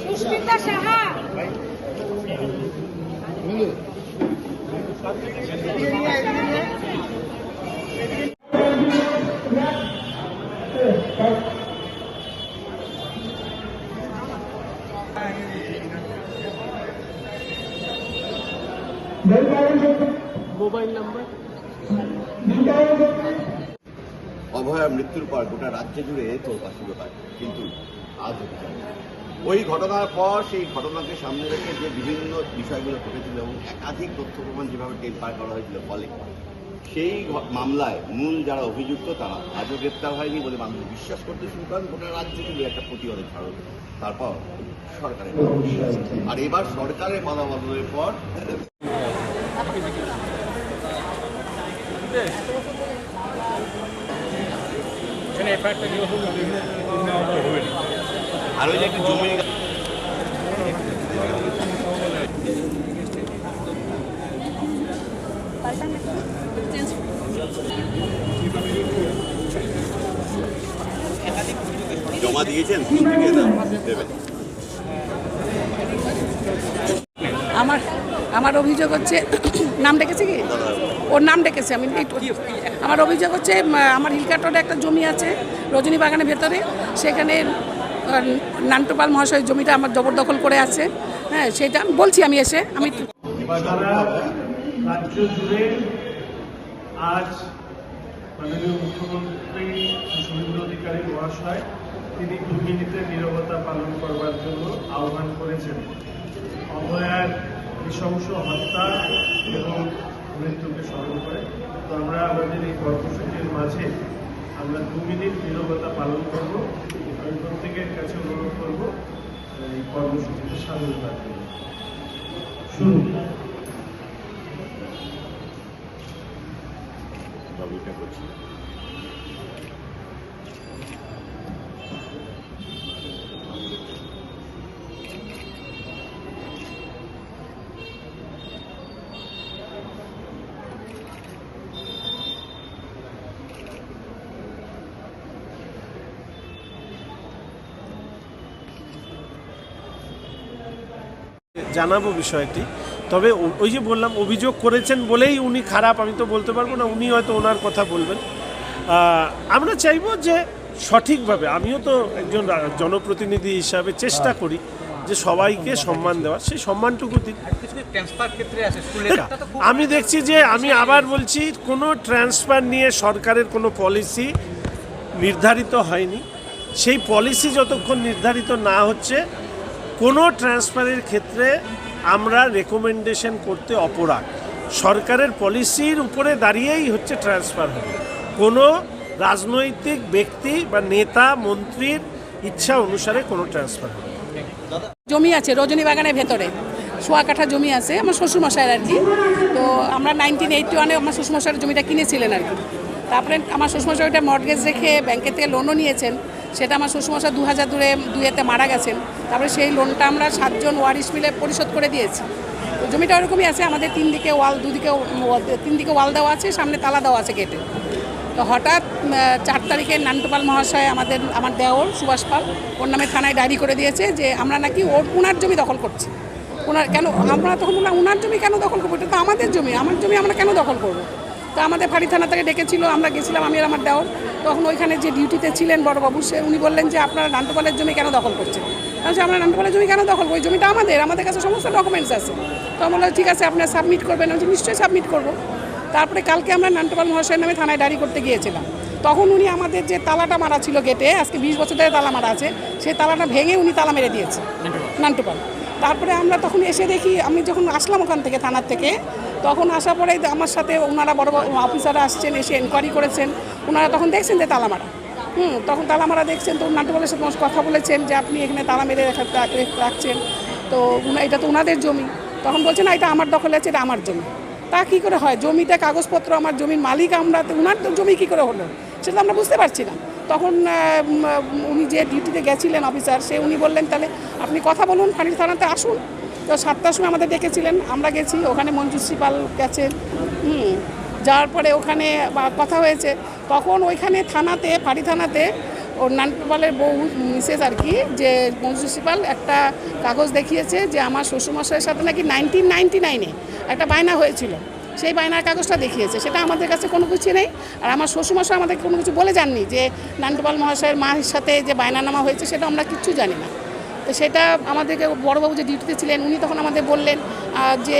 Susmita Saha mobile number অভয়া মৃত্যুর পর গোটা রাজ্য জুড়ে তোলপা শুরু হয়, কিন্তু আজ ওই ঘটনার পর সেই ঘটনাকে সামনে রেখে যে বিভিন্ন বিষয়গুলো ঘটেছিল এবং একাধিক তথ্য প্রমাণ যেভাবে টেম্পার করা হয়েছিল, ফলে সেই মামলায় মূল যারা অভিযুক্ত তারা আজও গ্রেপ্তার হয়নি বলে মানুষ বিশ্বাস করতে শুরু করেন। গোটা রাজ্য জুড়ে একটা প্রতিবাদের ঝড়। তারপর সরকারের আর এবার সরকারের বাধা বদলের পর আর ওই যে একটা জমি জমা দিয়েছেন দেবেন। আমার অভিযোগ হচ্ছে, নাম ডেকেছে কি ওর নাম ডেকেছে, আমি আমার অভিযোগ হচ্ছে আমার হিলকাটরে একটা জমি আছে রজনী বাগানের ভেতরে, সেখানে নান্টুপাল মহাশয় জমিটা আমার জবরদখল করে আছে। হ্যাঁ, সেটা বলছি আমি এসে রাজ্য জুড়ে আজ মাননীয় মুখ্যমন্ত্রী শুভেন্দু অধিকারী মহাশয় তিনি 2 মিনিটের নীরবতা পালন করবার জন্য আহ্বান করেছেন। অভয়ার নৃশংস হত্যা এবং মৃত্যুকে স্মরণ করে তো আমরা আমাদের এই কর্মসূচির মাঝে আমরা 2 মিনিট নীরবতা পালন করব। আমি প্রত্যেকের কাছে অনুরোধ করব এই কর্মসূচিতে সামিল হওয়ার জন্য। শুরু করছি। জানাবো বিষয়টি, তবে ওই যে বললাম অভিযোগ করেছেন বলেই উনি খারাপ আমি তো বলতে পারবো না, উনি হয়তো ওনার কথা বলবেন। আমরা চাইবো যে সঠিকভাবে, আমিও তো একজন জনপ্রতিনিধি হিসাবে চেষ্টা করি যে সবাইকে সম্মান দেওয়া, সেই সম্মানটুকু দিন। আমি দেখছি যে আমি আবার বলছি কোনো ট্রান্সফার নিয়ে সরকারের কোনো পলিসি নির্ধারিত হয়নি। সেই পলিসি যতক্ষণ নির্ধারিত না হচ্ছে কোনো ট্রান্সফারের ক্ষেত্রে আমরা রেকমেন্ডেশন করতে অপরাগ। সরকারের পলিসির উপরে দাঁড়িয়েই হচ্ছে ট্রান্সফার হবে, কোনো রাজনৈতিক ব্যক্তি বা নেতা মন্ত্রীর ইচ্ছা অনুসারে কোনো ট্রান্সফার হবে। জমি আছে রজনী বাগানের ভেতরে, 1.25 কাঠা জমি আছে আমার শ্বশুরমশাইয়ের আর কি। তো আমরা 1981-এ আমার শ্বশুরমশাইয়ের জমিটা কিনেছিলেন আর কি। তারপরে আমার শ্বশুরমশাই ওইটা মর্টগেজ রেখে ব্যাংকের থেকে লোনও নিয়েছেন, সেটা আমার শ্বশুরমশাই 2002-এ মারা গেছেন। তারপরে সেই লোনটা আমরা 7 জন ওয়ারিশ মিলে পরিশোধ করে দিয়েছি। তো জমিটা ওরকমই আছে, আমাদের 3 দিকে ওয়াল, 3 দিকে ওয়াল দেওয়া আছে, সামনে তালা দেওয়া আছে গেটে। তো হঠাৎ 4 তারিখে নান্টুপাল মহাশয় আমার দেওর সুভাষ পাল ওর নামে থানায় ডায়েরি করে দিয়েছে যে আমরা নাকি ওনার জমি দখল করছি। কেন আমরা তখন বললাম ওনার জমি কেন দখল করবো, এটা তো আমাদের জমি, আমার জমি আমরা কেন দখল করবো। তো আমাদের ফাঁড়ি থানা থেকে ডেকেছিল, আমরা গেছিলাম আমি আর আমার দেওর। তখন ওইখানে যে ডিউটিতে ছিলেন বড়বাবু, উনি বললেন যে আপনারা নান্টুপালের জমি কেন দখল করছেন। আমরা নান্টুপালের জমি কেন দখল করবো, ওই জমিটা আমাদের কাছে সমস্ত ডকুমেন্টস আছে। তো আমরা বললাম ঠিক আছে আপনারা সাবমিট করবেন, আমি নিশ্চয়ই সাবমিট করবো। তারপরে কালকে আমরা নান্টুপাল মহাশয়ের নামে থানায় ডায়েরি করতে গিয়েছিলাম। তখন উনি আমাদের যে তালাটা মারা ছিল গেটে, আজকে 20 বছর ধরে তালা মারা আছে, সেই তালাটা ভেঙে উনি তালা মেরে দিয়েছে নান্টুপাল। তারপরে আমরা তখন এসে দেখি, আমি যখন আসলাম ওখান থেকে থানার থেকে, তখন আসার পরে আমার সাথে ওনারা বড় অফিসাররা আসছেন, এসে এনকোয়ারি করেছেন। ওনারা তখন দেখছেন যে তালা মারা, তখন তালা মারা দেখছেন। তো নান্টুপালের সাথে কথা বলেছেন যে আপনি এখানে তালা মেরে রাখছেন, তো এটা তো ওনাদের জমি। তখন বলছেন না এটা আমার দখলে আছে, এটা আমার জমি। তা কী করে হয়, জমিতে কাগজপত্র আমার জমির মালিক আমরা, তো ওনার তো জমি কী করে হলো সেটা আমরা বুঝতে পারছি না। তখন উনি যে ডিউটিতে গেছিলেন অফিসার, উনি বললেন তাহলে আপনি কথা বলুন, ফাঁড়ির থানাতে আসুন। তো 7টার সময় আমাদের ডেকেছিলেন, আমরা গেছি, ওখানে মঞ্জুশ্রী পাল গেছেন। যাওয়ার পরে ওখানে কথা হয়েছে, তখন ওইখানে থানাতে, ফাঁড়ি থানাতে ওর নান্টুপালের বউ মিসেস আর কি, যে মঞ্জুশ্রী পাল একটা কাগজ দেখিয়েছে যে আমার শ্বশুরমশাইয়ের সাথে নাকি 1999-এ একটা বায়না হয়েছিল, সেই বায়নার কাগজটা দেখিয়েছে। সেটা আমাদের কাছে কোনো কিছু নেই, আর আমার শ্বশুরমশাই আমাদের কোনো কিছু বলে যাননি যে নান্টুপাল মহাশয়ের মায়ের সাথে যে বায়নানামা হয়েছে, সেটা আমরা কিচ্ছু জানি না। তো সেটা আমাদেরকে বড়োবাবু যে ডিউটিতে ছিলেন উনি তখন আমাদের বললেন যে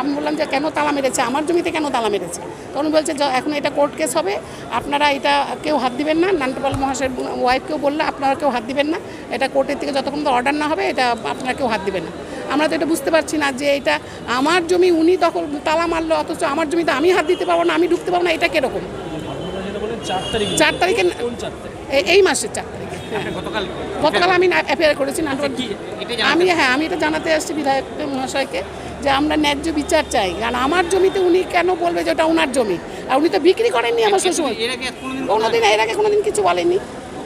আমি বললাম যে কেন তালা মেরেছে, আমার জমিতে কেন তালা মেরেছে। তখন বলছে এখন এটা কোর্ট কেস হবে, আপনারা এটা কেউ হাত দিবেন না। নান্টুপাল মহাশয়ের ওয়াইফকেও বললে আপনারা কেউ হাত দিবেন না, এটা কোর্টের থেকে যতক্ষণ অর্ডার না হবে এটা আপনারা কেউ হাত দিবেন না। আমরা তো এটা বুঝতে পারছি না যে এটা আমার জমি, উনি তখন তালা মারলো, অথচ আমার জমিতে আমি হাত দিতে পারবো না, আমি ঢুকতে পারবো না, এটা কীরকম? 4 তারিখে, এই মাসের 4 তারিখে। গতকাল আমি এফআইআর করেছি আমি এটা জানাতে আসছি বিধায়ক মহাশয়কে যে আমরা ন্যায্য বিচার চাই, কারণ আমার জমিতে উনি কেন বলবে যে ওটা ওনার জমি, আর উনি তো বিক্রি করেননি আমার শ্বশুর। কোনোদিন এর আগে কোনোদিন কিছু বলেননি।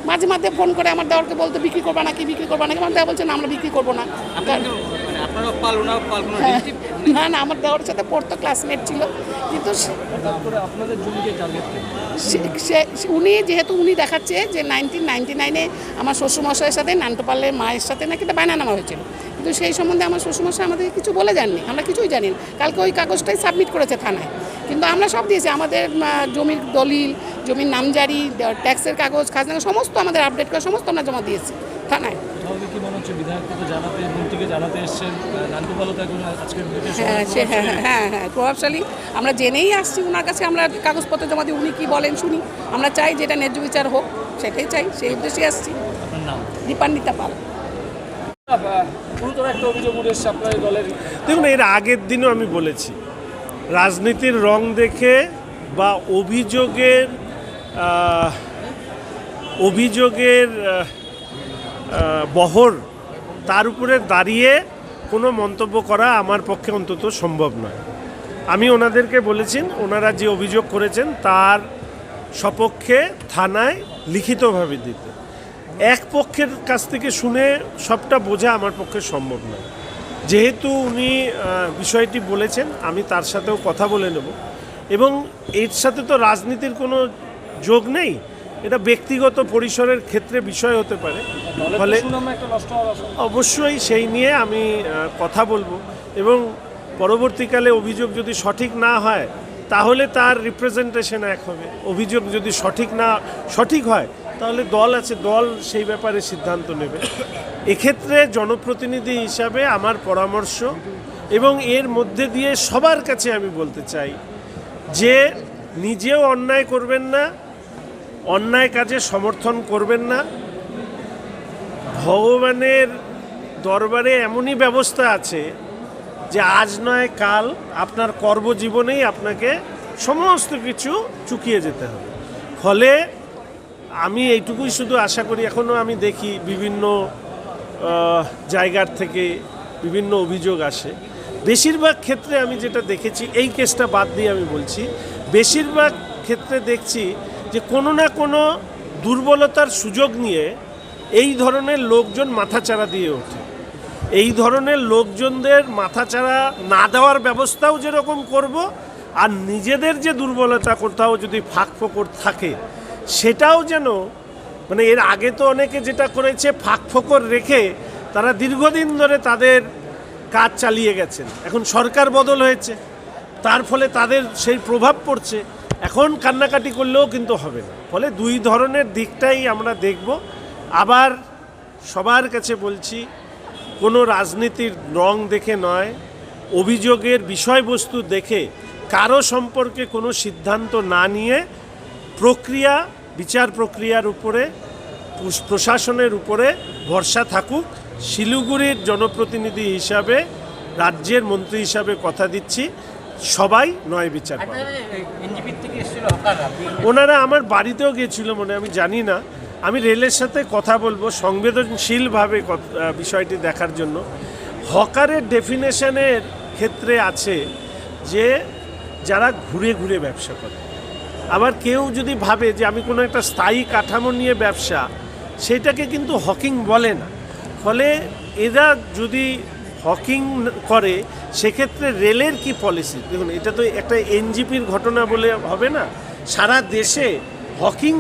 মাঝে মাঝে ফোন করে আমার দেওয়ারকে বলতো বিক্রি করবা নাকি, বিক্রি করবা নাকি। আমার দেওয়া বলছে না, আমরা বিক্রি করবো না। না না, আমার দেওয়ার সাথে পড়তো, ক্লাসমেট ছিল, কিন্তু উনি যেহেতু উনি দেখাচ্ছে যে 1999-এ আমার শ্বশুরমশাইয়ের সাথে নান্টুপালের মায়ের সাথে নাকি একটা বায়নানামা হয়েছিল, কিন্তু সেই সম্বন্ধে আমার শ্বশুরমশাই আমাদের কিছু বলে যাননি, আমরা কিছুই জানি না। কালকে ওই কাগজটাই সাবমিট করেছে থানায়, কিন্তু আমরা সব দিয়েছি, আমাদের জমির দলিল, জমির নামজারি, ট্যাক্সের কাগজ, খাজনা সমস্ত আমাদের আপডেট করে সমস্ত আমরা জমা দিয়েছি থানায়। হ্যাঁ, প্রভাবশালী, আমরা জেনেই আসছি ওনার কাছে, আমরা কাগজপত্র জমা দিই, উনি কী বলেন শুনি। আমরা চাই যেটা ন্যায্য বিচার হোক, সেটাই চাই, সেই উদ্দেশ্যে আসছি। দীপান্বিতা পাল। দেখুন, এর আগের দিনও আমি বলেছি, রাজনীতির রং দেখে বা অভিযোগের বহর তার উপরে দাঁড়িয়ে কোনো মন্তব্য করা আমার পক্ষে অন্তত সম্ভব নয়। আমি ওনাদেরকে বলেছি, ওনারা যে অভিযোগ করেছেন তার সপক্ষে থানায় লিখিতভাবে দিতে। এক পক্ষের কাছ থেকে শুনে সবটা বোঝা আমার পক্ষে সম্ভব নয়। যেহেতু উনি বিষয়টি বলেছেন, আমি তার সাথেও কথা বলে নেব, এবং এর সাথে তো রাজনীতির কোনো যোগ নেই, এটা ব্যক্তিগত পরিসরের ক্ষেত্রে বিষয় হতে পারে, ফলে অবশ্যই সেই নিয়ে আমি কথা বলবো, এবং পরবর্তীকালে অভিযোগ যদি সঠিক না হয় তাহলে তার রিপ্রেজেন্টেশন এক হবে। অভিযোগ যদি সঠিক হয় তাহলে দল আছে, দল সেই ব্যাপারে সিদ্ধান্ত নেবে। এক্ষেত্রে জনপ্রতিনিধি হিসাবে আমার পরামর্শ, এবং এর মধ্যে দিয়ে সবার কাছে আমি বলতে চাই যে নিজেও অন্যায় করবেন না, অন্যায় কাজে সমর্থন করবেন না। ভগবানের দরবারে এমনই ব্যবস্থা আছে যে আজ নয় কাল আপনার কর্মজীবনেই আপনাকে সমস্ত কিছু চুকিয়ে যেতে হবে। ফলে আমি এইটুকুই শুধু আশা করি, এখনও আমি দেখি বিভিন্ন জায়গার থেকে বিভিন্ন অভিযোগ আসে। বেশিরভাগ ক্ষেত্রে আমি যেটা দেখেছি, এই কেসটা বাদ দিয়ে আমি বলছি, বেশিরভাগ ক্ষেত্রে দেখছি যে কোনো না কোনো দুর্বলতার সুযোগ নিয়ে এই ধরনের লোকজন মাথাচাড়া দিয়ে ওঠে। এই ধরনের লোকজনদের মাথাচাড়া না দেওয়ার ব্যবস্থাও যেরকম করব, আর নিজেদের যে দুর্বলতা কোথাও যদি ফাঁকফোকর থাকে সেটাও যেন, মানে এর আগে তো অনেকে যেটা করেছে ফাঁকফোকর রেখে তারা দীর্ঘদিন ধরে তাদের কাজ চালিয়ে গেছেন, এখন সরকার বদল হয়েছে, তার ফলে তাদের সেই প্রভাব পড়ছে, এখন কান্নাকাটি করলেও কিন্তু হবে না। ফলে দুই ধরনের দিকটাই আমরা দেখব। আবার সবার কাছে বলছি, কোনো রাজনীতির রং দেখে নয়, অভিযোগের বিষয়বস্তু দেখে কারো সম্পর্কে কোনো সিদ্ধান্ত না নিয়ে বিচার প্রক্রিয়ার উপরে, প্রশাসনের উপরে ভরসা থাকুক। শিলিগুড়ির জনপ্রতিনিধি হিসাবে, রাজ্যের মন্ত্রী হিসাবে কথা দিচ্ছি, সবাই নয় বিচার পাবে। ওনারা আমার বাড়িতেও গিয়েছিল মনে, আমি জানি না, আমি রেলের সাথে কথা বলবো সংবেদনশীলভাবে বিষয়টি দেখার জন্য। হকারের ডেফিনেশনের ক্ষেত্রে আছে যে যারা ঘুরে ঘুরে ব্যবসা করে, আবার কেউ যদি ভাবে যে আমি কোনো একটা স্থায়ী কাঠামো নিয়ে ব্যবসা, সেটাকে কিন্তু হকিং বলে না। ফলে এরা যদি হকিং করে সেক্ষেত্রে রেলের কি পলিসি? দেখুন, এটা তো একটা এনজিপির ঘটনা বলে হবে না, সারা দেশে হকিং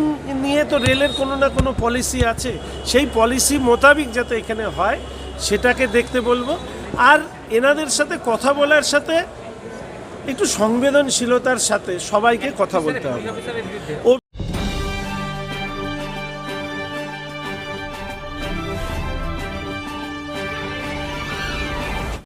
নিয়ে তো রেলের কোনো না কোনো পলিসি আছে। সেই পলিসি মোতাবিক যাতে এখানে হয় সেটাকে দেখতে বলবো। আর এনাদের সাথে কথা বলার সাথে একটু সংবেদনশীলতার সাথে সবাইকে কথা বলতে হবে। ও